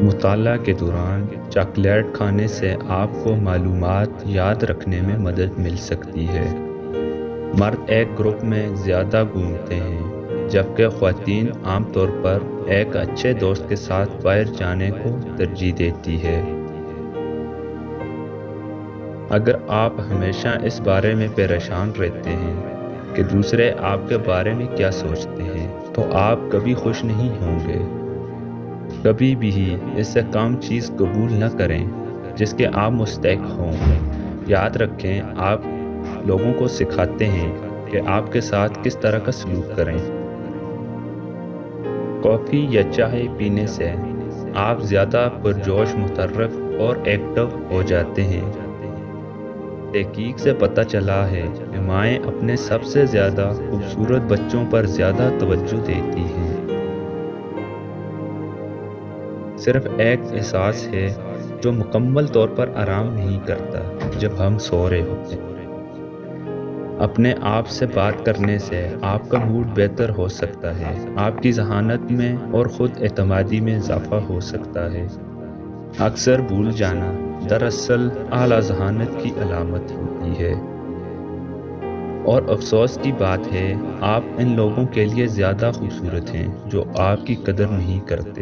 مطالعہ کے دوران چاکلیٹ کھانے سے آپ کو معلومات یاد رکھنے میں مدد مل سکتی ہے۔ مرد ایک گروپ میں زیادہ گھومتے ہیں، جبکہ خواتین عام طور پر ایک اچھے دوست کے ساتھ باہر جانے کو ترجیح دیتی ہے۔ اگر آپ ہمیشہ اس بارے میں پریشان رہتے ہیں کہ دوسرے آپ کے بارے میں کیا سوچتے ہیں، تو آپ کبھی خوش نہیں ہوں گے۔ کبھی بھی اس سے کم چیز قبول نہ کریں جس کے آپ مستحق ہوں۔ یاد رکھیں، آپ لوگوں کو سکھاتے ہیں کہ آپ کے ساتھ کس طرح کا سلوک کریں۔ کافی یا چائے پینے سے آپ زیادہ پرجوش، متحرک اور ایکٹیو ہو جاتے ہیں۔ تحقیق سے پتہ چلا ہے کہ مائیں اپنے سب سے زیادہ خوبصورت بچوں پر زیادہ توجہ دیتی ہیں۔ صرف ایک احساس ہے جو مکمل طور پر آرام نہیں کرتا جب ہم سو رہے ہوتے ہیں۔ اپنے آپ سے بات کرنے سے آپ کا موڈ بہتر ہو سکتا ہے، آپ کی ذہانت میں اور خود اعتمادی میں اضافہ ہو سکتا ہے۔ اکثر بھول جانا دراصل اعلیٰ ذہانت کی علامت ہوتی ہے۔ اور افسوس کی بات ہے، آپ ان لوگوں کے لیے زیادہ خوبصورت ہیں جو آپ کی قدر نہیں کرتے۔